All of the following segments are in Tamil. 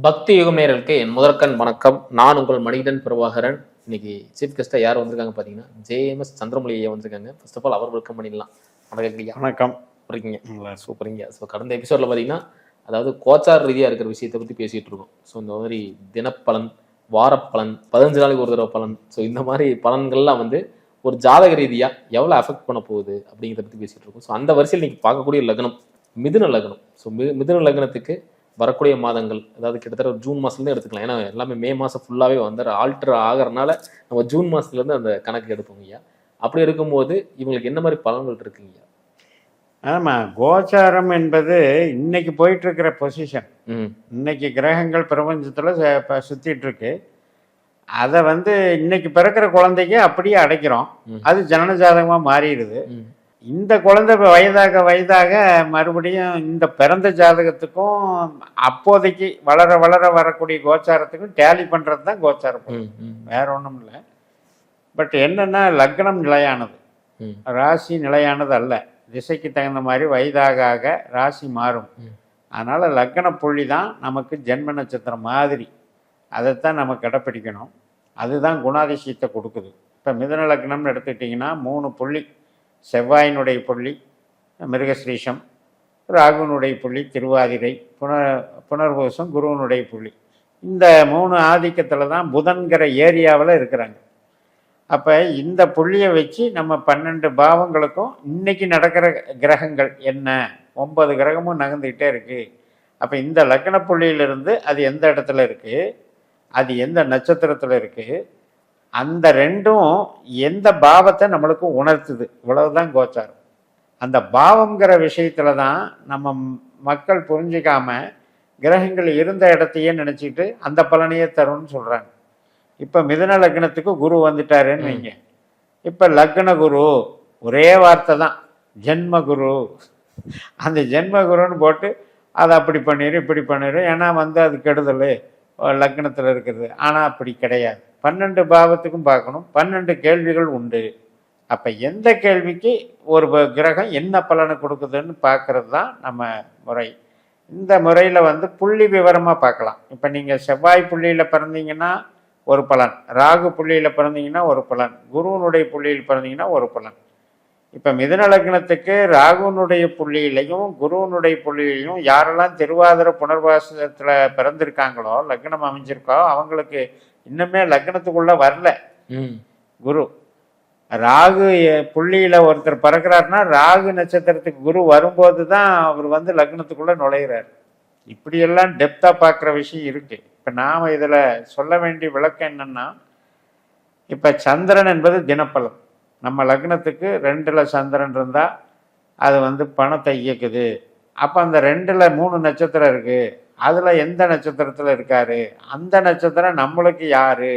பக்தி யுகம் நேயர்களுக்கு என் முதற்கண் வணக்கம். நான் உங்கள் மனிதன் பிரபாகரன். இன்னைக்கு சீஃப் கெஸ்டா யார் வந்திருக்காங்க பார்த்தீங்கன்னா, ஜேஎம்எஸ் சந்திரமொழி ஐயா வந்திருக்காங்க. ஃபர்ஸ்ட் ஆஃப் ஆல் அவர் வெல்கம் பண்ணிடலாம். வணக்கம் ஐயா. வணக்கம். இருக்கீங்க சூப்பருங்க. ஸோ கடந்த எபிசோட்ல பார்த்தீங்கன்னா, அதாவது கோச்சார் ரீதியாக இருக்கிற விஷயத்தை பற்றி பேசிட்டு இருக்கோம். ஸோ இந்த மாதிரி தினப்பலன், வாரப்பலன், 15 நாளைக்கு ஒரு தடவை பலன், ஸோ இந்த மாதிரி பலன்கள்லாம் வந்து ஒரு ஜாதக ரீதியா எவ்வளோ அஃபெக்ட் பண்ண போகுது அப்படிங்கிறத பற்றி பேசிட்டு இருக்கோம். ஸோ அந்த வரிசையில் இன்னைக்கு பார்க்கக்கூடிய லக்னம் மிதுன லக்னம். ஸோ மிதுன லக்னத்துக்கு வரக்கூடிய மாதங்கள், அதாவது கிட்டத்தட்ட ஒரு ஜூன் மாதத்துலேருந்து எடுத்துக்கலாம். ஏன்னா எல்லாமே மே மாதம் ஃபுல்லாகவே வந்து ஆல்டர் ஆகிறனால நம்ம ஜூன் மாதத்துலேருந்து அந்த கணக்கு எடுப்போம் ஐயா. அப்படி இருக்கும்போது இவங்களுக்கு என்ன மாதிரி பலன்கள் இருக்குங்க ஐயா? ஆமாம், கோச்சாரம் என்பது இன்னைக்கு போயிட்டு இருக்கிற பொசிஷன். இன்னைக்கு கிரகங்கள் பிரபஞ்சத்தில் இப்போ சுற்றிட்டு இருக்கு. அதை வந்து இன்னைக்கு பிறக்கிற குழந்தைக்கு அப்படியே அடைக்கிறோம். அது ஜனன ஜாதகமாக மாறிடுது. இந்த குழந்தை வயதாக வயதாக மறுபடியும் இந்த பிறந்த ஜாதகத்துக்கும் அப்போதைக்கு வளர வளர வரக்கூடிய கோச்சாரத்துக்கும் டேலி பண்ணுறது தான் கோச்சாரம். வேற ஒன்றும் இல்லை. பட் என்னன்னா, லக்னம் நிலையானது, ராசி நிலையானது அல்ல. திசைக்கு தகுந்த மாதிரி வயதாக ஆக ராசி மாறும். அதனால் லக்ன புள்ளி தான் நமக்கு ஜென்ம நட்சத்திரம் மாதிரி. அதைத்தான் நம்ம கடைப்பிடிக்கணும். அதுதான் குணாதிசயத்தை கொடுக்குது. இப்போ மிதுன லக்னம்னு எடுத்துக்கிட்டிங்கன்னா 3 புள்ளி. செவ்வாயினுடைய புள்ளி மிருகஸ்ரீஷம், ராகுனுடைய புள்ளி திருவாதிரை, புனர்பூசம் குருவனுடைய புள்ளி. இந்த 3 ஆதிக்கத்தில் தான் புதன்கிற ஏரியாவில் இருக்கிறாங்க. அப்போ இந்த புள்ளியை வச்சு நம்ம 12 பாவங்களுக்கும் இன்னைக்கு நடக்கிற கிரகங்கள் என்ன, 9 கிரகமும் நகர்ந்துக்கிட்டே இருக்குது. அப்போ இந்த லக்ன புள்ளியிலிருந்து அது எந்த இடத்துல இருக்குது, அது எந்த நட்சத்திரத்தில் இருக்குது, அந்த ரெண்டும் எந்த பாவத்தை நம்மளுக்கு உணர்த்துது, இவ்வளவுதான் கோச்சாரம். அந்த பாவங்கிற விஷயத்துல தான் நம்ம மக்கள் புரிஞ்சிக்காம கிரகங்கள் இருந்த இடத்தையே நினச்சிக்கிட்டு அந்த பலனையே தரும்னு சொல்கிறாங்க. இப்போ மிதுன லக்னத்துக்கு குரு வந்துட்டாருன்னு வைங்க. இப்போ லக்ன குரு ஒரே வார்த்தை தான், ஜென்ம குரு. அந்த ஜென்ம குருன்னு போட்டு அதை அப்படி பண்ணிடும் இப்படி பண்ணிடும். ஏன்னா வந்து அது கெடுதல் லக்னத்தில் இருக்கிறது. ஆனால் அப்படி கிடையாது. 12 பாவத்துக்கும் பார்க்கணும். 12 கேள்விகள் உண்டு. அப்போ எந்த கேள்விக்கு ஒரு கிரகம் என்ன பலனை கொடுக்குதுன்னு பார்க்கறது தான் நம்ம முறை. இந்த முறையில் வந்து புள்ளி விவரமாக பார்க்கலாம். இப்போ நீங்கள் செவ்வாய் புள்ளியில் பிறந்தீங்கன்னா ஒரு பலன், ராகு புள்ளியில் பிறந்தீங்கன்னா ஒரு பலன், குருவனுடைய புள்ளியில் பிறந்தீங்கன்னா ஒரு பலன். இப்போ மிதுன லக்னத்துக்கு ராகுனுடைய புள்ளியிலையும் குருவனுடைய புள்ளியிலையும் யாரெல்லாம் திருவாதிரை புனர்வாசத்தில் பிறந்திருக்காங்களோ, லக்னம் அமைஞ்சிருக்கோ, அவங்களுக்கு இன்னுமே லக்னத்துக்குள்ள வரல குரு. ராகு புள்ளியில ஒருத்தர் பறக்கிறாருன்னா ராகு நட்சத்திரத்துக்கு குரு வரும்போது தான் அவர் வந்து லக்னத்துக்குள்ள நுழைகிறார். இப்படியெல்லாம் டெப்தா பார்க்குற விஷயம் இருக்கு. இப்போ நாம் இதில் சொல்ல வேண்டிய விளக்கம் என்னன்னா, இப்போ சந்திரன் என்பது தினப்பலன். நம்ம லக்னத்துக்கு 2ல் சந்திரன் இருந்தால் அது வந்து பணத்தை இயக்குது. அப்போ அந்த 2ல் 3 நட்சத்திரம் இருக்குது. அதில் எந்த நட்சத்திரத்தில் இருக்காரு, அந்த நட்சத்திரம் நம்மளுக்கு யாரு,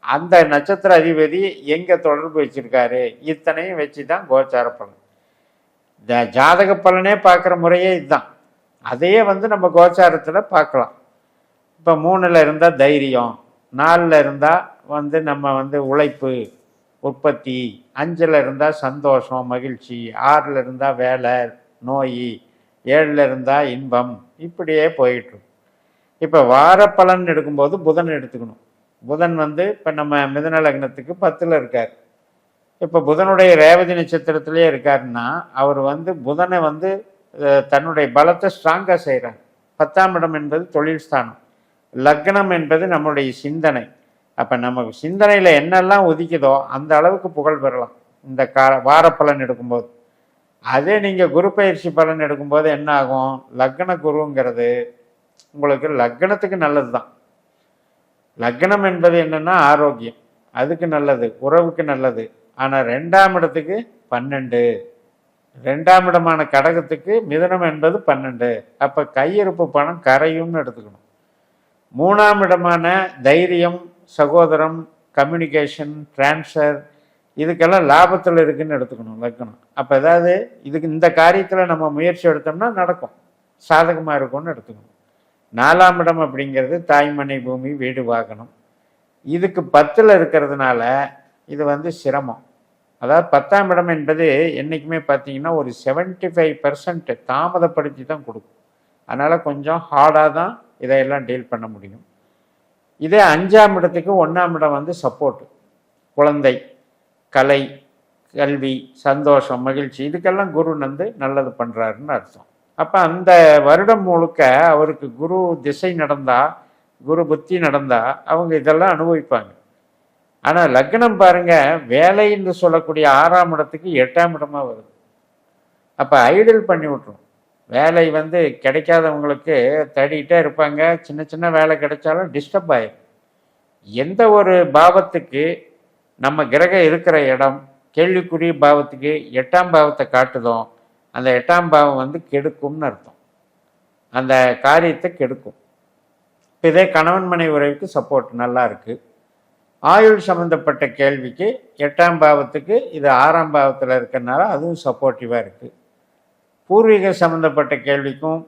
அந்த நட்சத்திர அதிபதி எங்கே தொடர்பு வச்சிருக்காரு, இத்தனையும் வச்சு தான் கோச்சார பலன். ஜாதக பலனே பார்க்குற முறையே இதுதான். அதையே வந்து நம்ம கோச்சாரத்தில் பார்க்கலாம். இப்போ 3ல் இருந்தால் தைரியம், 4ல் இருந்தால் வந்து நம்ம வந்து உழைப்பு உற்பத்தி, 5ல் இருந்தால் சந்தோஷம் மகிழ்ச்சி, 6ல் இருந்தால் வேலை நோய், 7ல் இருந்தால் இன்பம். இப்படியே போயிட்டு. இப்போ வார பலன் எடுக்கும்போது புதன் எடுத்துக்கணும். புதன் வந்து இப்போ நம்ம மிதுன லக்னத்துக்கு 10ல் இருக்கார். இப்போ புதனுடைய ரேவதி நட்சத்திரத்திலே இருக்காருன்னா அவர் வந்து புதனை வந்து தன்னுடைய பலத்தை ஸ்ட்ராங்காக செய்கிறார். 10ஆம் இடம் என்பது தொழில் ஸ்தானம், லக்னம் என்பது நம்மளுடைய சிந்தனை. அப்போ நம்ம சிந்தனையில் என்னெல்லாம் ஒதுக்குதோ அந்த அளவுக்கு புகழ் பெறலாம் இந்த வார பலன் எடுக்கும்போது. அதே நீங்கள் குரு பயிற்சி பலன் எடுக்கும்போது என்ன ஆகும், லக்ன குருங்கிறது உங்களுக்கு லக்னத்துக்கு நல்லது தான். லக்னம் என்பது என்னென்னா ஆரோக்கியம், அதுக்கு நல்லது, உறவுக்கு நல்லது. ஆனால் 2ஆம் இடத்துக்கு 12, 2ஆம் இடமான கடகத்துக்கு மிதுனம் என்பது 12. அப்போ கையிருப்பு பணம் கரையும்னு எடுத்துக்கணும். 3ஆம் இடமான தைரியம், சகோதரம், கம்யூனிகேஷன், டிரான்ஸ்ஃபர், இதுக்கெல்லாம் லாபத்தில் இருக்குன்னு எடுத்துக்கணும் லக்னம். அப்போ ஏதாவது இதுக்கு இந்த காரியத்தில் நம்ம முயற்சி எடுத்தோம்னா நடக்கும், சாதகமாக இருக்கும்னு எடுத்துக்கணும். 4ஆம் இடம் அப்படிங்கிறது தாய்மனை பூமி வீடு வாகனம். இதுக்கு 10ல் இருக்கிறதுனால இது வந்து சிரமம். அதாவது 10ஆம் இடம் என்பது என்றைக்குமே பார்த்தீங்கன்னா ஒரு 75% தாமதப்படுத்தி தான் கொடுக்கும். அதனால் கொஞ்சம் ஹார்டாக தான் இதையெல்லாம் டீல் பண்ண முடியும். இதே 5ஆம் இடத்துக்கு 1ஆம் இடம் வந்து சப்போர்ட்டு, குழந்தை, கலை, கல்வி, சந்தோஷம், மகிழ்ச்சி, இதுக்கெல்லாம் குரு வந்து நல்லது பண்ணுறாருன்னு அர்த்தம். அப்போ அந்த வருடம் முழுக்க அவருக்கு குரு திசை நடந்தா, குரு புத்தி நடந்தா அவங்க இதெல்லாம் அனுபவிப்பாங்க. ஆனால் லக்னம் பாருங்க, வேலைன்னு சொல்லக்கூடிய 6ஆம் இடத்துக்கு 8ஆம் இடமா வருது. அப்போ ஐடில் பண்ணி விட்டுரும். வேலை வந்து கிடைக்காதவங்களுக்கு தேடிக்கிட்டே இருப்பாங்க. சின்ன சின்ன வேலை கிடைச்சாலும் டிஸ்டர்ப் ஆயிடும். எந்த ஒரு பாவத்துக்கு நம்ம கிரகம் இருக்கிற இடம் கேள்விக்குரிய பாவத்துக்கு 8ஆம் பாவத்தை காட்டுதோ அந்த 8ஆம் பாவம் வந்து கெடுக்கும்னு அர்த்தம். அந்த காரியத்தை கெடுக்கும். இப்போ இதே கணவன் மனைவி உறவுக்கு சப்போர்ட் நல்லா இருக்கு. ஆயுள் சம்பந்தப்பட்ட கேள்விக்கு 8ஆம் பாவத்துக்கு இது 6ஆம் பாவத்தில் இருக்கிறதுனால அதுவும் சப்போர்ட்டிவாக இருக்குது. பூர்வீக சம்மந்தப்பட்ட கேள்விக்கும்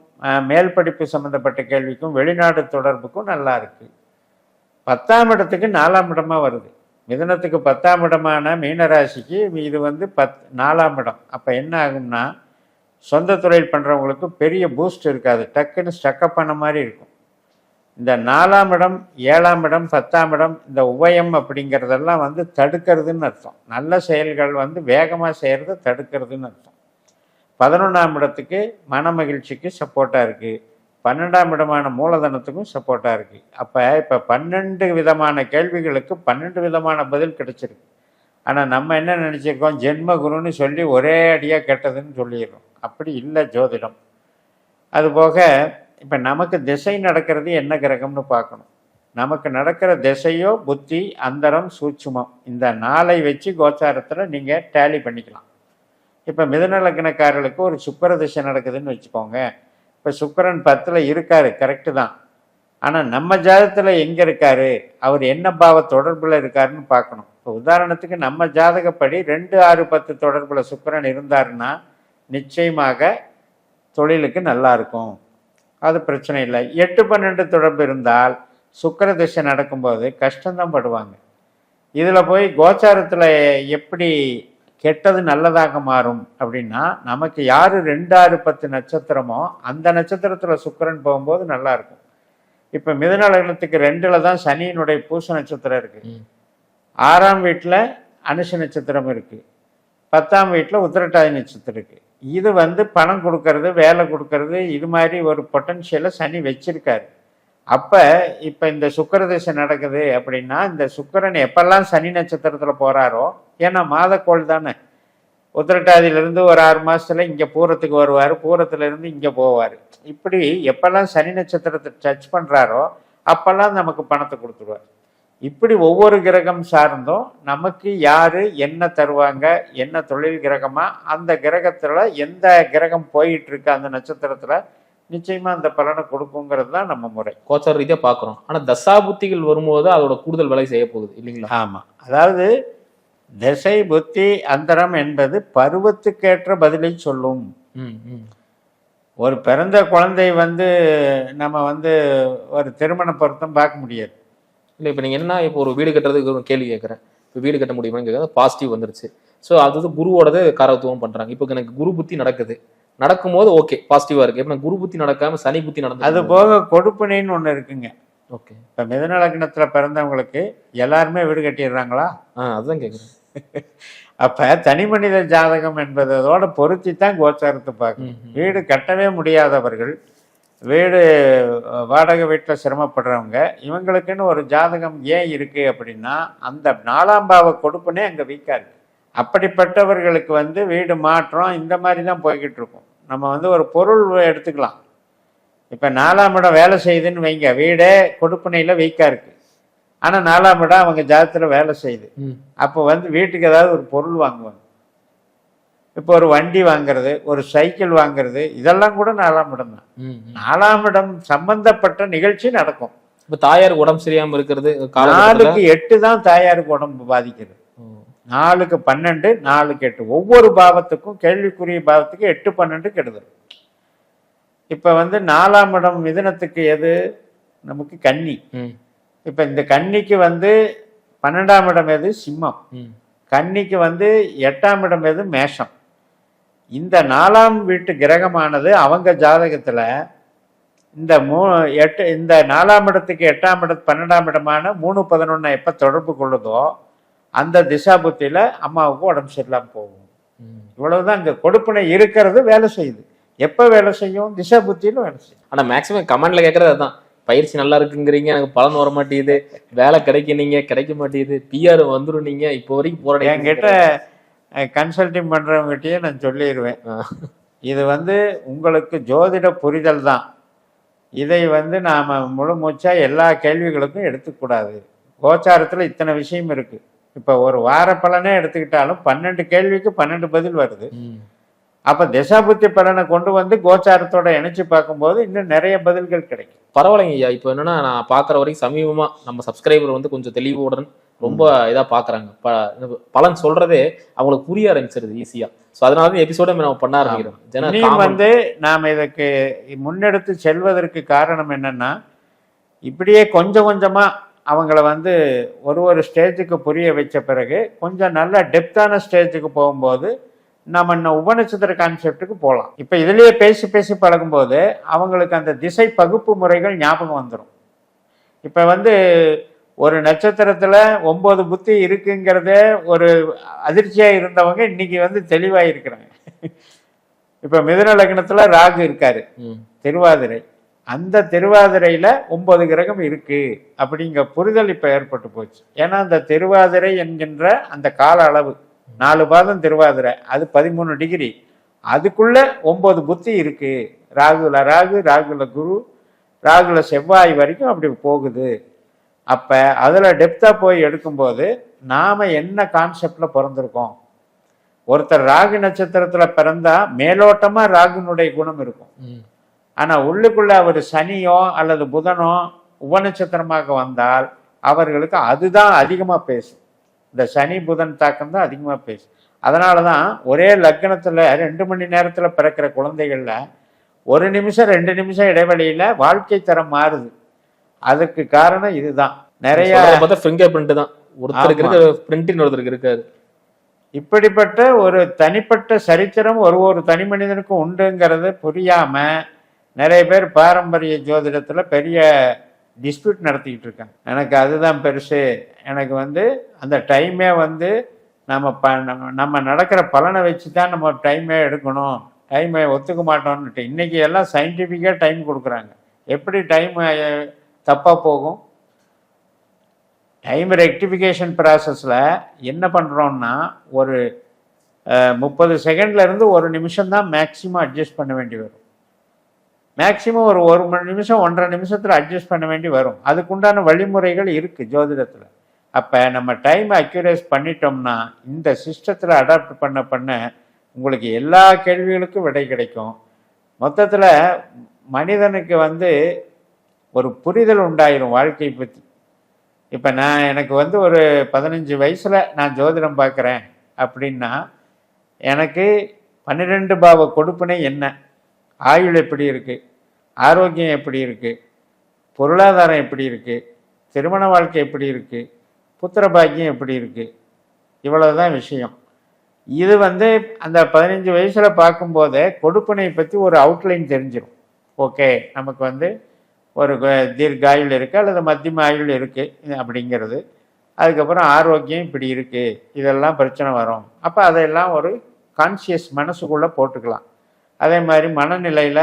மேல் படிப்பு சம்மந்தப்பட்ட கேள்விக்கும் வெளிநாடு தொடர்புக்கும் நல்லா இருக்குது. 10ஆம் இடத்துக்கு 4ஆம் இடமா வருது. மிதுனத்துக்கு 10ஆம் இடமான மீனராசிக்கு இது வந்து 4ஆம் இடம். அப்போ என்ன ஆகும்னா, சொந்த தொழில் பண்ணுறவங்களுக்கு பெரிய பூஸ்ட் இருக்காது, டக்குன்னு ஸ்டக்கப் பண்ண மாதிரி இருக்கும். இந்த 4ஆம் இடம், 7ஆம் இடம், 10ஆம் இடம், இந்த உபயம் அப்படிங்கிறதெல்லாம் வந்து தடுக்கிறதுன்னு அர்த்தம். நல்ல செயல்கள் வந்து வேகமாக செய்கிறத தடுக்கிறதுன்னு அர்த்தம். 11ஆம் இடத்துக்கு மன மகிழ்ச்சிக்கு சப்போர்ட்டாக இருக்குது. 12ஆம் இடமான மூலதனத்துக்கும் சப்போர்ட்டாக இருக்குது. அப்போ இப்போ 12 விதமான கேள்விகளுக்கு 12 விதமான பதில் கிடைச்சிருக்கு. ஆனால் நம்ம என்ன நினச்சிருக்கோம், ஜென்ம குருன்னு சொல்லி ஒரே அடியாக கெட்டதுன்னு சொல்லிடுறோம். அப்படி இல்லை ஜோதிடம். அதுபோக இப்போ நமக்கு திசை நடக்கிறது என்ன கிரகம்னு பார்க்கணும். நமக்கு நடக்கிற திசையோ புத்தி, அந்தரம், சூட்சுமம், இந்த 4ஐ வச்சு கோச்சாரத்தில் நீங்கள் டேலி பண்ணிக்கலாம். இப்போ மிதுன லக்னக்காரர்களுக்கு ஒரு சுக்கிர திசை நடக்குதுன்னு வச்சுக்கோங்க. இப்போ சுக்கிரன் 10ல் இருக்காரு, கரெக்டு தான். ஆனால் நம்ம ஜாதகத்தில் எங்கே இருக்காரு, அவர் என்ன பாவ தொடர்பில் இருக்காருன்னு பார்க்கணும். இப்போ உதாரணத்துக்கு நம்ம ஜாதகப்படி 2, 6, 10 தொடர்பில் சுக்கிரன் இருந்தாருன்னா நிச்சயமாக தொழிலுக்கு நல்லா இருக்கும், அது பிரச்சனை இல்லை. 8, 12 தொடர்பு இருந்தால் சுக்கிர திசை நடக்கும்போது கஷ்டம்தான் படுவாங்க. இதில் போய் கோச்சாரத்தில் எப்படி கெட்டது நல்லதாக மாறும் அப்படின்னா, நமக்கு யார் 2, 6, 10 நட்சத்திரமோ அந்த நட்சத்திரத்தில் சுக்கிரன் போகும்போது நல்லா இருக்கும். இப்போ மிதுன லக்னத்துக்கு 2ல் தான் சனியினுடைய பூச நட்சத்திரம் இருக்குது, 6ஆம் வீட்டில் அனுஷ நட்சத்திரம் இருக்குது, 10ஆம் வீட்டில் உத்திரட்டாதி நட்சத்திரம் இருக்குது. இது வந்து பணம் கொடுக்கறது, வேலை கொடுக்கறது, இது மாதிரி ஒரு பொட்டன்ஷியலை சனி வச்சிருக்காரு. அப்போ இப்போ இந்த சுக்கிர திசை நடக்குது அப்படின்னா, இந்த சுக்கிரன் எப்பெல்லாம் சனி நட்சத்திரத்தில் போகிறாரோ, ஏன்னா மாதக்கோள் தானே, உத்திரட்டாதியிலேருந்து ஒரு 6 மாதத்தில் இங்கே பூரத்துக்கு வருவார், பூரத்துலேருந்து இங்கே போவார். இப்படி எப்பெல்லாம் சனி நட்சத்திரத்தை டச் பண்ணுறாரோ அப்போல்லாம் நமக்கு பணத்தை கொடுத்துருவார். இப்படி ஒவ்வொரு கிரகம் சார்ந்தும் நமக்கு யார் என்ன தருவாங்க, என்ன தொழில் கிரகமாக, அந்த கிரகத்தில் எந்த கிரகம் போயிட்டுருக்கு அந்த நட்சத்திரத்தில் நிச்சயமா அந்த பலனை கொடுக்குங்கிறது தான் நம்ம முறை. கோச்சார ரீதியாக பார்க்குறோம். ஆனால் தசாபுத்திகள் வரும்போது அதோட கூடுதல் வேலை செய்ய போகுது இல்லைங்களா? ஆமாம், அதாவது திசை புத்தி அந்தரம் என்பது பருவத்துக்கேற்ற பதிலை சொல்லும். ஒரு பிறந்த குழந்தை வந்து நம்ம வந்து ஒரு திருமண பொருத்தம் பார்க்க முடியாது. இல்லை, இப்போ நீங்கள் என்னன்னா, இப்போ ஒரு வீடு கட்டுறதுக்கு ஒரு கேள்வி கேட்குறேன். இப்போ வீடு கட்ட முடியுமான்னு கேட்குறது பாசிட்டிவ் வந்துருச்சு. ஸோ அது வந்து குருவோடது காரகத்துவம் பண்ணுறாங்க. இப்போ எனக்கு குரு புத்தி நடக்கும்போது ஓகே பாசிட்டிவா இருக்கு. இப்போ குரு புத்தி நடக்காம சனி புத்தி நடந்து, அது போக கொடுப்பினைன்னு ஒன்று இருக்குங்க. ஓகே, இப்போ மிதுன லக்னத்தில் பிறந்தவங்களுக்கு எல்லாருமே வீடு கட்டிடுறாங்களா? அதுதான் கேட்குறேன். அப்போ தனி மனித ஜாதகம் என்பதோட பொருத்தி தான் கோச்சாரத்தை பார்க்கணும். வீடு கட்டவே முடியாதவர்கள், வீடு வாடகை வீட்டில் சிரமப்படுறவங்க, இவங்களுக்குன்னு ஒரு ஜாதகம் ஏன் இருக்குது அப்படின்னா, அந்த 4ஆம் பாவ கொடுப்புனே அங்கே வீக்காக இருக்குது. அப்படிப்பட்டவர்களுக்கு வந்து வீடு மாற்றம் இந்த மாதிரி தான் போய்கிட்டு இருக்கும். நம்ம வந்து ஒரு பொருள் எடுத்துக்கலாம். இப்போ 4ஆம் இடம் வேலை செய்யுதுன்னு வைங்க, வீடே கொடுப்பனையில் வீக்காக இருக்குது, ஆனால் 4ஆம் இடம் அவங்க ஜாதகத்தில் வேலை செய்யுது. அப்போ வந்து வீட்டுக்கு ஏதாவது ஒரு பொருள் வாங்குவாங்க. இப்போ ஒரு வண்டி வாங்குறது, ஒரு சைக்கிள் வாங்குறது, இதெல்லாம் கூட 4ஆம் இடம் தான். 4ஆம் இடம் சம்பந்தப்பட்ட நிகழ்ச்சி நடக்கும். இப்போ தாயாருக்கு உடம்பு சரியாமல் இருக்கிறது 4க்கு 8 தான் தாயாருக்கு உடம்பு பாதிக்கிறது. 4க்கு 12, 4க்கு 8, ஒவ்வொரு பாவத்துக்கும் கேள்விக்குரிய பாவத்துக்கு 8, 12 கெடுதல். இப்போ வந்து 4ஆம் இடம் மிதுனத்துக்கு எது, நமக்கு கன்னி. இப்போ இந்த கன்னிக்கு வந்து 12ஆம் இடம் எது, சிம்மம். கன்னிக்கு வந்து 8ஆம் இடம் எது, மேஷம். இந்த 4ஆம் வீட்டு கிரகமானது அவங்க ஜாதகத்தில் இந்த 4ஆம் இடத்துக்கு 8ஆம் இடம் 12ஆம் இடமான 3-11 எப்போ தொடர்பு கொள்ளுதோ அந்த திசா புத்தியில் அம்மாவுக்கு உடம்பு சரியில்லாமல் போகும். இவ்வளவுதான். இங்கே கொடுப்பினை இருக்கிறது வேலை செய்யுது. எப்போ வேலை செய்யும்? திசா புத்தியில் வேலை செய்யும். ஆனால் மேக்ஸிமம் கமெண்ட்ல கேட்கறது அதுதான், பயிற்சி நல்லா இருக்குங்கிறீங்க, எனக்கு பலன் வர மாட்டேங்குது, வேலை கிடைக்க மாட்டேங்குது, பிஆர் வந்துடும், நீங்க இப்போ வரைக்கும் போராடி என்கிட்ட கன்சல்டிங் பண்றவங்ககிட்டயே நான் சொல்லிடுவேன், இது உங்களுக்கு ஜோதிட புரிதல் தான். இதை நாம் முழு மூச்சா எல்லா கேள்விகளுக்கும் எடுத்துக்கூடாது. கோச்சாரத்தில் இத்தனை விஷயம் இருக்கு. இப்போ ஒரு வார பலனே எடுத்துக்கிட்டாலும் 12 கேள்விக்கு 12 பதில் வருது. அப்போ திசாபுத்தி பலனை கொண்டு கோச்சாரத்தோட இணைச்சு பார்க்கும்போது இன்னும் நிறைய பதில்கள் கிடைக்கும். பரவாயில்லைங்க ஐயா. இப்போ என்னன்னா, நான் பார்க்குற வரைக்கும் சமீபமா நம்ம சப்ஸ்கிரைபர் கொஞ்சம் தெளிவுடன் ரொம்ப இதா பாக்குறாங்க. பலன் சொல்றதே அவங்களுக்கு புரிய ஆரம்பிச்சிருது ஈஸியா. ஸோ அதனால தான் எபிசோட நம்ம பண்ண ஆரம்பிக்கிறோம். நாம இதுக்கு முன்னெடுத்து செல்வதற்கு காரணம் என்னன்னா, இப்படியே கொஞ்சம் கொஞ்சமா அவங்கள ஒரு ஸ்டேஜுக்கு புரிய வச்ச பிறகு கொஞ்சம் நல்ல டெப்தான ஸ்டேஜுக்கு போகும்போது நம்ம இன்னும் உபநட்சத்திர கான்செப்டுக்கு போகலாம். இப்போ இதுலேயே பேசி பேசி பழகும்போது அவங்களுக்கு அந்த திசை பகுப்பு முறைகள் ஞாபகம் வந்துடும். இப்போ ஒரு நட்சத்திரத்தில் 9 புத்தி இருக்குங்கிறத ஒரு அதிர்ச்சியாக இருந்தவங்க இன்னைக்கு தெளிவாக இருக்கிறாங்க. இப்போ மிதுன லக்னத்தில் ராகு இருக்காரு, திருவாதிரை. அந்த திருவாதிரையில் 9 கிரகம் இருக்கு அப்படிங்கிற புரிதல் இப்போ ஏற்பட்டு போச்சு. ஏன்னா அந்த திருவாதிரை என்கின்ற அந்த கால அளவு 4 பாதம் திருவாதிரை, அது 13 டிகிரி, அதுக்குள்ள 9 புத்தி இருக்கு. ராகுல ராகு, ராகுல குரு, ராகுல செவ்வாய் வரைக்கும் அப்படி போகுது. அப்ப அதுல டெப்தா போய் எடுக்கும்போது நாம என்ன கான்செப்ட்ல பிறந்திருக்கோம். ஒருத்தர் ராகு நட்சத்திரத்துல பிறந்தா மேலோட்டமா ராகுனுடைய குணம் இருக்கும். ஆனா உள்ளுக்குள்ள அவர் சனியோ அல்லது புதனோ உபநட்சத்திரமாக வந்தால் அவர்களுக்கு அதுதான் அதிகமா பேசும். இந்த சனி புதன் தாக்கம் தான் அதிகமாக பேசும். அதனால தான் ஒரே லக்னத்தில் 2 மணி நேரத்தில் பிறக்கிற குழந்தைகளில் 1 நிமிஷம் 2 நிமிஷம் இடைவெளியில் வாழ்க்கை தரம் மாறுது. அதுக்கு காரணம் இதுதான். நிறைய இப்படிப்பட்ட ஒரு தனிப்பட்ட சரித்திரம் ஒரு தனி மனிதனுக்கும் உண்டுங்கிறது புரியாம நிறைய பேர் பாரம்பரிய ஜோதிடத்துல பெரிய டிஸ்பியூட் நடத்திக்கிட்டு இருக்காங்க. எனக்கு அதுதான் பெருசு, எனக்கு அந்த டைமே நம்ம நடக்கிற பலனை வச்சு தான் நம்ம டைமே எடுக்கணும், டைமை ஒத்துக்க மாட்டோம்னுட்டு இன்னைக்கு எல்லாம் சயின்டிஃபிக்காக டைம் கொடுக்குறாங்க. எப்படி டைம் தப்பாக போகும்? டைம் ரெக்டிஃபிகேஷன் ப்ராசஸில் என்ன பண்ணுறோம்னா ஒரு 30 செகண்ட்லேருந்து 1 நிமிஷம் தான் மேக்சிமம் அட்ஜஸ்ட் பண்ண வேண்டி வரும். மேக்சிமம் ஒரு 1 மணி நிமிஷம் 1.5 நிமிஷத்தில் அட்ஜஸ்ட் பண்ண வேண்டி வரும். அதுக்குண்டான வழிமுறைகள் இருக்குது ஜோதிடத்தில். அப்போ நம்ம டைம் அக்யூரேஸ் பண்ணிட்டோம்னா இந்த சிஸ்டத்தில் அடாப்ட் பண்ண உங்களுக்கு எல்லா கேள்விகளுக்கும் விடை கிடைக்கும். மொத்தத்தில் மனிதனுக்கு ஒரு புரிதல் உண்டாயிரும் வாழ்க்கையை பற்றி. இப்போ எனக்கு ஒரு 15 வயசில் நான் ஜோதிடம் பார்க்குறேன் அப்படின்னா எனக்கு 12 பாவ கொடுப்பினை என்ன, ஆயுள் எப்படி இருக்குது, ஆரோக்கியம் எப்படி இருக்குது, பொருளாதாரம் எப்படி இருக்குது, திருமண வாழ்க்கை எப்படி இருக்குது, புத்திர பாக்கியம் எப்படி இருக்குது, இவ்வளவுதான் விஷயம். இது அந்த 15 வயசில் பார்க்கும்போதே கொடுப்பினை பற்றி ஒரு அவுட்லைன் தெரிஞ்சிடும். ஓகே, நமக்கு ஒரு தீர்க்க ஆயுள் இருக்குது அல்லது மத்தியம ஆயுள் இருக்குது அப்படிங்கிறது. அதுக்கப்புறம் ஆரோக்கியம் இப்படி இருக்குது, இதெல்லாம் பிரச்சனை வரும். அப்போ அதையெல்லாம் ஒரு கான்சியஸ் மனசுக்குள்ளே போட்டுக்கலாம். அதே மாதிரி மனநிலையில்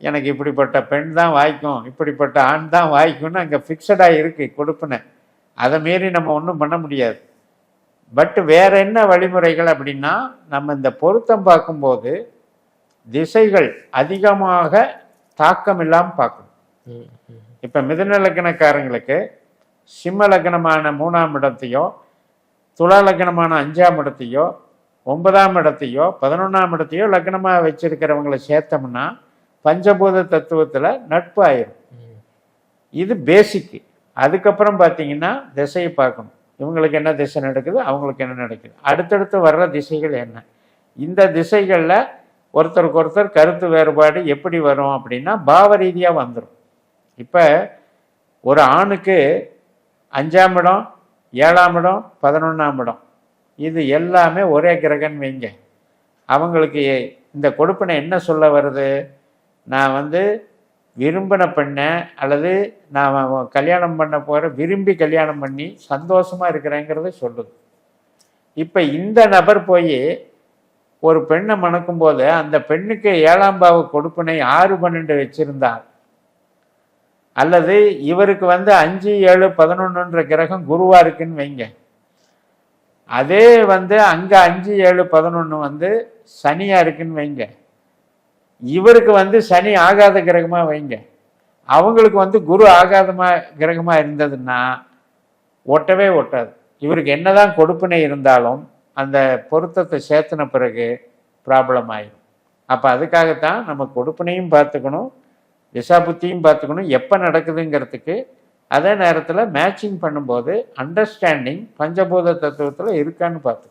எனக்கு இப்படிப்பட்ட பெண் தான் வாய்க்கும், இப்படிப்பட்ட ஆண் தான் வாய்க்கும்னு அங்கே ஃபிக்ஸடாக இருக்குது கொடுப்பினை. அதை மீறி நம்ம ஒன்றும் பண்ண முடியாது. பட் வேற என்ன வழிமுறைகள் அப்படின்னா, நம்ம இந்த பொருத்தம் பார்க்கும்போது திசைகள் அதிகமாக தாக்கம் இல்லாமல் பார்க்கணும். இப்போ மிதுன லக்னக்காரங்களுக்கு சிம்ம லக்னமான 3ஆம் இடத்தையோ, துலா லக்னமான 5ஆம் இடத்தையோ, 9ஆம் இடத்தையோ, 11ஆம் இடத்தையோ லக்னமாக வச்சிருக்கிறவங்களை சேர்த்தோம்னா பஞ்சபூத தத்துவத்தில் நட்பு ஆயிரும். இது பேசிக்கு. அதுக்கப்புறம் பார்த்தீங்கன்னா திசையை பார்க்கணும். இவங்களுக்கு என்ன திசை நடக்குது, அவங்களுக்கு என்ன நடக்குது, அடுத்தடுத்து வர்ற திசைகள் என்ன. இந்த திசைகளில் ஒருத்தருக்கு ஒருத்தர் கருத்து வேறுபாடு எப்படி வரும் அப்படின்னா பாவ ரீதியாக வந்துடும். இப்போ ஒரு ஆணுக்கு 5ஆம் இடம், 7ஆம் இடம், 11ஆம் இடம், இது எல்லாமே ஒரே கிரகன் வைங்க. அவங்களுக்கு இந்த கொடுப்பினை என்ன சொல்ல வருது? நான் விரும்பின பெண்ணை அல்லது நான் கல்யாணம் பண்ண போகிற விரும்பி கல்யாணம் பண்ணி சந்தோஷமாக இருக்கிறேங்கிறத சொல்லுது. இப்போ இந்த நபர் போய் ஒரு பெண்ணை மணக்கும் போது அந்த பெண்ணுக்கு 7ஆம் பாவ கொடுப்பினை 6 12 வச்சிருந்தார், அல்லது இவருக்கு 5 7 11ன்ற கிரகம் குருவா இருக்குன்னு வைங்க, அதே அங்கே 5 7 11 சனியா இருக்குன்னு வைங்க, இவருக்கு சனி ஆகாத கிரகமா வைங்க, அவங்களுக்கு குரு ஆகாதமா கிரகமா இருந்ததுன்னா ஒட்டவே ஒட்டாது. இவருக்கு என்னதான் கொடுப்பினை இருந்தாலும் அந்த பொருத்தத்தை சேர்த்துன பிறகு ப்ராப்ளம் ஆயிடும். அப்போ அதுக்காகத்தான் நம்ம கொடுப்பினையும் பார்த்துக்கணும், திசாபுத்தியும் பார்த்துக்கணும், எப்போ நடக்குதுங்கிறதுக்கு. அதே நேரத்தில் மேட்சிங் பண்ணும்போது அண்டர்ஸ்டாண்டிங் பஞ்சபூத தத்துவத்தில் இருக்கான்னு பார்த்துக்கணும்.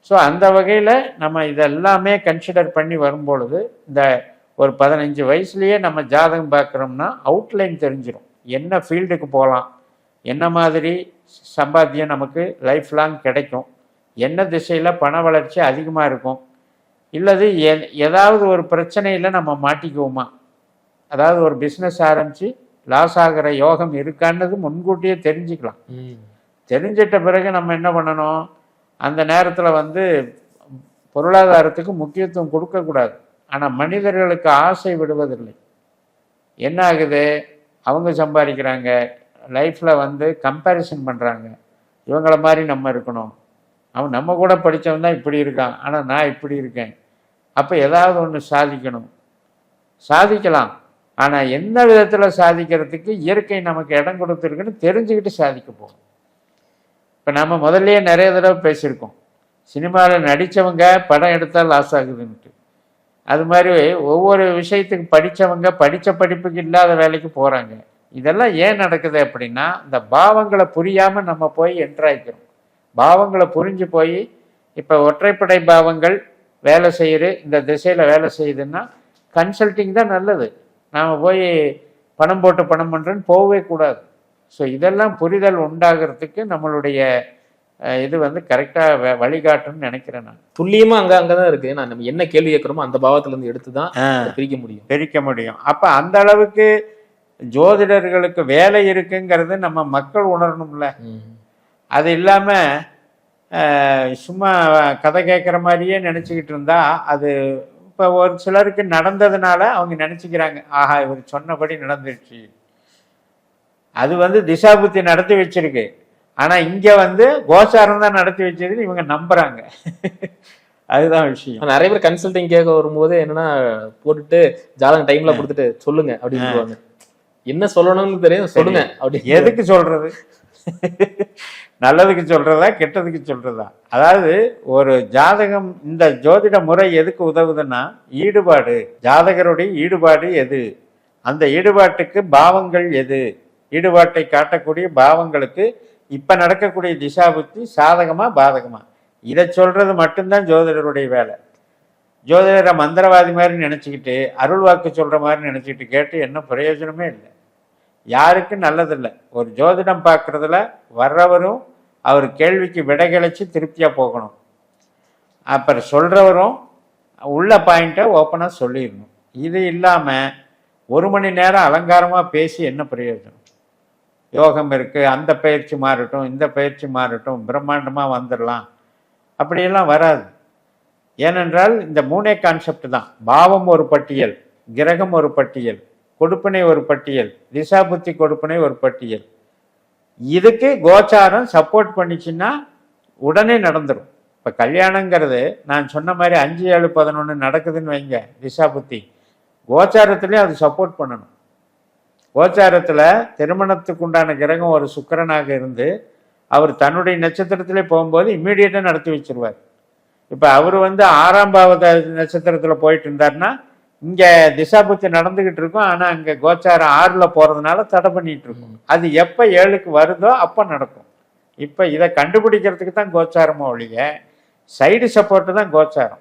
ஸோ அந்த வகையில் நம்ம இதெல்லாமே கன்சிடர் பண்ணி வரும்பொழுது இந்த ஒரு 15 வயசுலேயே நம்ம ஜாதகம் பார்க்குறோம்னா அவுட்லைன் தெரிஞ்சிடும், என்ன ஃபீல்டுக்கு போகலாம், என்ன மாதிரி சம்பாத்தியம் நமக்கு லைஃப் லாங் கிடைக்கும், என்ன திசையில் பண வளர்ச்சி அதிகமாக இருக்கும், இல்லது ஏதாவது ஒரு பிரச்சனையில் நம்ம மாட்டிக்குவோமா, அதாவது ஒரு பிஸ்னஸ் ஆரம்பித்து லாஸ் ஆகிற யோகம் இருக்கான்னது முன்கூட்டியே தெரிஞ்சுக்கலாம். தெரிஞ்சிட்ட பிறகு நம்ம என்ன பண்ணணும், அந்த நேரத்தில் பொருளாதாரத்துக்கு முக்கியத்துவம் கொடுக்கக்கூடாது. ஆனால் மனிதர்களுக்கு ஆசை விடுவதில்லை. என்ன ஆகுது, அவங்க சம்பாதிக்கிறாங்க, லைஃப்பில் கம்பேரிசன் பண்ணுறாங்க, இவங்கள மாதிரி நம்ம இருக்கணும், அவன் நம்ம கூட படித்தவன் தான் இப்படி இருக்கான், ஆனால் நான் இப்படி இருக்கேன், அப்போ ஏதாவது ஒன்று சாதிக்கணும். சாதிக்கலாம், ஆனால் என்ன விதத்தில் சாதிக்கிறதுக்கு இயற்கை நமக்கு இடம் கொடுத்துருக்குன்னு தெரிஞ்சுக்கிட்டு சாதிக்க போகும். இப்போ நம்ம முதல்லையே நிறைய தடவை பேசியிருக்கோம், சினிமாவில் நடித்தவங்க படம் எடுத்தால் லாஸ் ஆகுதுன்ட்டு. அது மாதிரி ஒவ்வொரு விஷயத்துக்கு படித்தவங்க படித்த படிப்புக்கு இல்லாத வேலைக்கு போகிறாங்க. இதெல்லாம் ஏன் நடக்குது அப்படின்னா, இந்த பாவங்களை புரியாமல் நம்ம போய் என்ட்ராய்க்கிறோம். பாவங்களை புரிஞ்சு போய் இப்போ ஒற்றைப்படை பாவங்கள் வேலை செய்யுது, இந்த திசையில் வேலை செய்யுதுன்னா கன்சல்டிங் தான் நல்லது. நாம் போய் பணம் போட்டு பணம் பண்ணுறேன்னு போகவே கூடாது. ஸோ இதெல்லாம் புரிதல் உண்டாகிறதுக்கு நம்மளுடைய இது கரெக்டாக வழிகாட்டுன்னு நினைக்கிறேன். நான் துல்லியமாக அங்கே தான் இருக்குது. நான் நம்ம என்ன கேள்வி கேட்குறோமோ அந்த பாவத்திலேருந்து எடுத்து தான் பிரிக்க முடியும். அப்போ அந்த அளவுக்கு ஜோதிடர்களுக்கு வேலை இருக்குங்கிறது நம்ம மக்கள் உணரணும்ல. அது இல்லாமல் சும்மா கதை கேட்குற மாதிரியே நினச்சிக்கிட்டு இருந்தா அது இப்போ ஒரு சிலருக்கு நடந்ததுனால அவங்க நினச்சிக்கிறாங்க, ஆஹா இவர் சொன்னபடி நடந்துருச்சு. அது திசாபுத்தி நடத்தி வச்சிருக்கு, ஆனால் இங்கே கோச்சாரம் தான் நடத்தி வச்சதுன்னு இவங்க நம்புறாங்க. அதுதான் விஷயம். நிறைய பேர் கன்சல்டிங் கேட்க வரும்போது என்னன்னா போட்டுட்டு ஜாதகம் டைம்ல கொடுத்துட்டு சொல்லுங்க அப்படின்னு சொல்லுவாங்க. என்ன சொல்லணும்னு தெரியும், சொல்லுங்க அப்படி. எதுக்கு சொல்றது, நல்லதுக்கு சொல்றதா கெட்டதுக்கு சொல்றதா? அதாவது ஒரு ஜாதகம், இந்த ஜோதிட முறை எதுக்கு உதவுதுன்னா ஈடுபாடு, ஜாதகருடைய ஈடுபாடு எது, அந்த ஈடுபாட்டுக்கு பாவங்கள் எது, ஈடுபாட்டை காட்டக்கூடிய பாவங்களுக்கு இப்ப நடக்கக்கூடிய திசாபுத்தி சாதகமா பாதகமா, இதை சொல்றது மட்டும்தான் ஜோதிடருடைய வேலை. ஜோதிடரை மந்திரவாதி மாதிரி நினைச்சுக்கிட்டு அருள் வாக்கு சொல்ற மாதிரி நினைச்சுக்கிட்டு கேட்டு என்ன பிரயோஜனமே இல்லை, யாருக்கும் நல்லதில்லை. ஒரு ஜோதிடம் பார்க்கறதுல வர்றவரும் அவர் கேள்விக்கு விடை கிடைச்சி திருப்தியா போகணும், அப்புறம் சொல்றவரும் உள்ள பாயிண்ட்டை ஓப்பனாக சொல்லிடணும். இது இல்லாம 1 மணி நேரம் அலங்காரமா பேசி என்ன பிரயோஜனம்? யோகம் இருக்கு, அந்த பயிற்சி மாறட்டும், இந்த பயிற்சி மாறட்டும், பிரம்மாண்டமா வந்துடலாம், அப்படியெல்லாம் வராது. ஏனென்றால் இந்த 3 கான்செப்ட் தான். பாவம் ஒரு பட்டியல், கிரகம் ஒரு பட்டியல், கொடுப்பினை ஒரு பட்டியல், திசாபுத்தி கொடுப்பினை ஒரு பட்டியல். இதுக்கு கோச்சாரம் சப்போர்ட் பண்ணிச்சுன்னா உடனே நடந்துடும். இப்போ கல்யாணங்கிறது நான் சொன்ன மாதிரி 5 7 11 நடக்குதுன்னு வைங்க, திசாபுத்தி கோச்சாரத்துலேயும் அது சப்போர்ட் பண்ணணும். கோச்சாரத்தில் திருமணத்துக்கு உண்டான கிரகம் ஒரு சுக்கிரனாக இருந்து அவர் தன்னுடைய நட்சத்திரத்திலே போகும்போது இம்மீடியட்டாக நடத்தி வச்சிருவார். இப்போ அவர் 6ஆம் பாவ நட்சத்திரத்தில் போயிட்டு இருந்தாருன்னா இங்கே திசாபுத்தி நடந்துகிட்டு இருக்கும், ஆனால் அங்கே கோச்சாரம் 6ல் போகிறதுனால தடை பண்ணிட்டு இருக்கும். அது எப்போ 7க்கு வருதோ அப்போ நடக்கும். இப்போ இதை கண்டுபிடிக்கிறதுக்கு தான் கோச்சாரமோ ஒழிய சைடு சப்போர்ட்டு தான் கோச்சாரம்.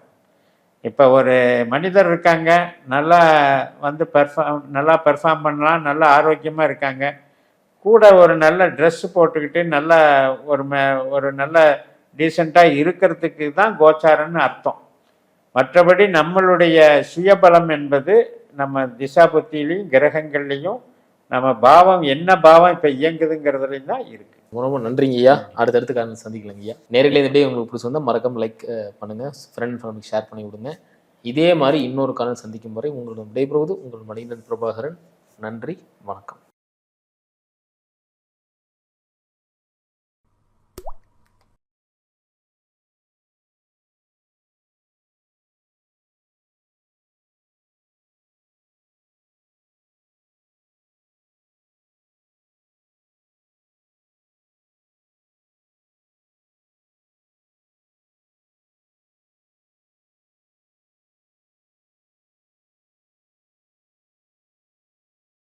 இப்போ ஒரு மனிதர் இருக்காங்க, நல்லா நல்லா பெர்ஃபார்ம் பண்ணலாம், நல்லா ஆரோக்கியமாக இருக்காங்க, கூட ஒரு நல்ல ட்ரெஸ் போட்டுக்கிட்டு நல்லா ஒரு நல்ல டீசெண்டாக இருக்கிறதுக்கு தான் கோச்சாரம்னு அர்த்தம். மற்றபடி நம்மளுடைய சுயபலம் என்பது நம்ம திசா புத்திலையும் கிரகங்கள்லையும் நம்ம பாவம் என்ன பாவம் இப்போ இயங்குதுங்கிறதுலையும் தான் இருக்கு. ரொம்ப நன்றிங்க ஐயா. அடுத்தடுத்து காரணம் சந்திக்கலங்க ஐயா. நேரில் இந்த வீடியோ உங்களுக்கு பிடிச்சி வந்தால் மறக்காம லைக் பண்ணுங்க, ஃப்ரெண்ட் ஃபேமிலிக்கு ஷேர் பண்ணி விடுங்க. இதே மாதிரி இன்னொரு காரணம் சந்திக்கும் வரை உங்களிடம் விடைபெறுவது உங்கள் மணிகண்டன் பிரபாகரன். நன்றி, வணக்கம்.